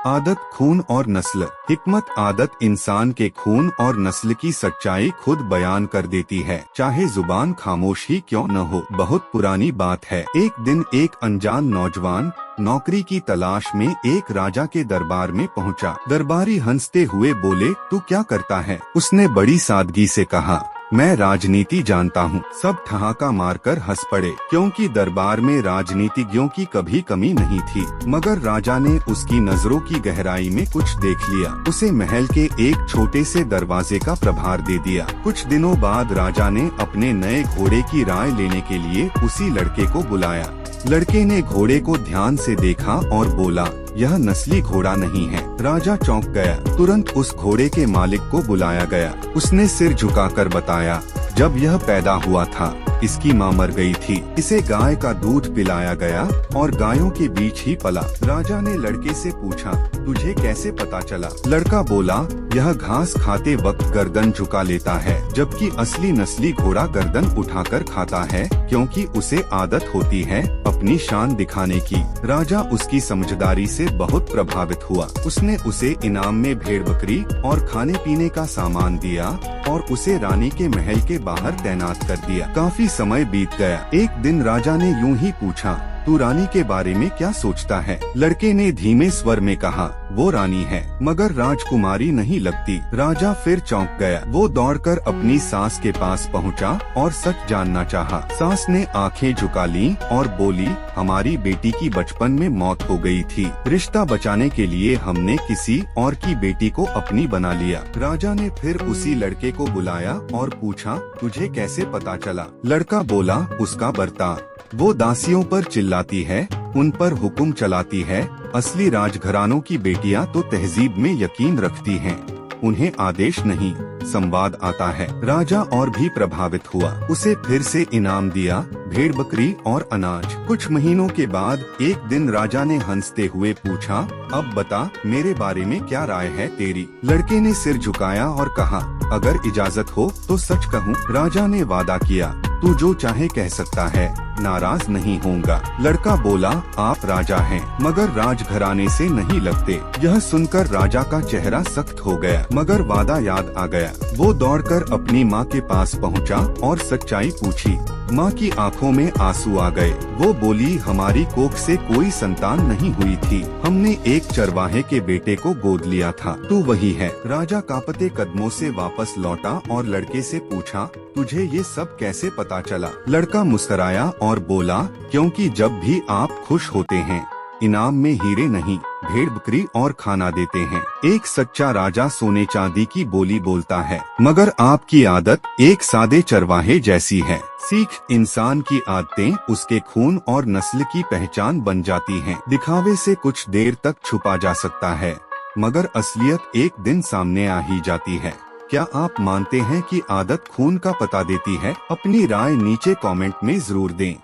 आदत, खून और नस्ल। हिकमत, आदत इंसान के खून और नस्ल की सच्चाई खुद बयान कर देती है, चाहे जुबान खामोश ही क्यों न हो। बहुत पुरानी बात है। एक दिन एक अनजान नौजवान नौकरी की तलाश में एक राजा के दरबार में पहुंचा। दरबारी हंसते हुए बोले, तू क्या करता है? उसने बड़ी सादगी से कहा, मैं राजनीति जानता हूँ। सब ठहाका मारकर हंस पड़े, क्योंकि दरबार में राजनीतिज्ञों की कभी कमी नहीं थी। मगर राजा ने उसकी नजरों की गहराई में कुछ देख लिया। उसे महल के एक छोटे से दरवाजे का प्रभार दे दिया। कुछ दिनों बाद राजा ने अपने नए घोड़े की राय लेने के लिए उसी लड़के को बुलाया। लड़के ने घोड़े को ध्यान से देखा और बोला, यह नस्ली घोड़ा नहीं है। राजा चौंक गया। तुरंत उस घोड़े के मालिक को बुलाया गया। उसने सिर झुकाकर बताया, जब यह पैदा हुआ था इसकी माँ मर गई थी। इसे गाय का दूध पिलाया गया और गायों के बीच ही पला। राजा ने लड़के से पूछा, तुझे कैसे पता चला? लड़का बोला, यह घास खाते वक्त गर्दन झुका लेता है, जबकि असली नस्ली घोड़ा गर्दन उठाकर खाता है, क्योंकि उसे आदत होती है अपनी शान दिखाने की। राजा उसकी समझदारी से बहुत प्रभावित हुआ। उसने उसे इनाम में भेड़ बकरी और खाने पीने का सामान दिया और उसे रानी के महल के बाहर तैनात कर दिया। काफी समय बीत गया। एक दिन राजा ने यूं ही पूछा, तू रानी के बारे में क्या सोचता है? लड़के ने धीमे स्वर में कहा, वो रानी है मगर राजकुमारी नहीं लगती। राजा फिर चौंक गया। वो दौड़कर अपनी सास के पास पहुंचा और सच जानना चाहा। सास ने आंखें झुका ली और बोली, हमारी बेटी की बचपन में मौत हो गई थी। रिश्ता बचाने के लिए हमने किसी और की बेटी को अपनी बना लिया। राजा ने फिर उसी लड़के को बुलाया और पूछा, तुझे कैसे पता चला? लड़का बोला, उसका बर्ताव। वो दासियों पर चिल्लाती है, उन पर हुक्म चलाती है। असली राजघरानों की बेटियां तो तहजीब में यकीन रखती हैं, उन्हें आदेश नहीं संवाद आता है। राजा और भी प्रभावित हुआ। उसे फिर से इनाम दिया, भेड़ बकरी और अनाज। कुछ महीनों के बाद एक दिन राजा ने हंसते हुए पूछा, अब बता मेरे बारे में क्या राय है तेरी? लड़के ने सिर झुकाया और कहा, अगर इजाजत हो तो सच कहूँ। राजा ने वादा किया, तू जो चाहे कह सकता है, नाराज नहीं होऊंगा। लड़का बोला, आप राजा हैं मगर राजघराने से नहीं लगते। यह सुनकर राजा का चेहरा सख्त हो गया, मगर वादा याद आ गया। वो दौड़कर अपनी माँ के पास पहुँचा और सच्चाई पूछी। माँ की आंखों में आंसू आ गए। वो बोली, हमारी कोख से कोई संतान नहीं हुई थी। हमने एक चरवाहे के बेटे को गोद लिया था। तू वही है। राजा कांपते कदमों से वापस लौटा और लड़के से पूछा, तुझे ये सब कैसे पता चला? लड़का मुस्कुराया और बोला, क्योंकि जब भी आप खुश होते हैं इनाम में हीरे नहीं भेड़ बकरी और खाना देते हैं। एक सच्चा राजा सोने चांदी की बोली बोलता है, मगर आपकी आदत एक सादे चरवाहे जैसी है। सीख, इंसान की आदतें उसके खून और नस्ल की पहचान बन जाती हैं। दिखावे से कुछ देर तक छुपा जा सकता है, मगर असलियत एक दिन सामने आ ही जाती है। क्या आप मानते हैं कि आदत खून का पता देती है? अपनी राय नीचे कमेंट में जरूर दें।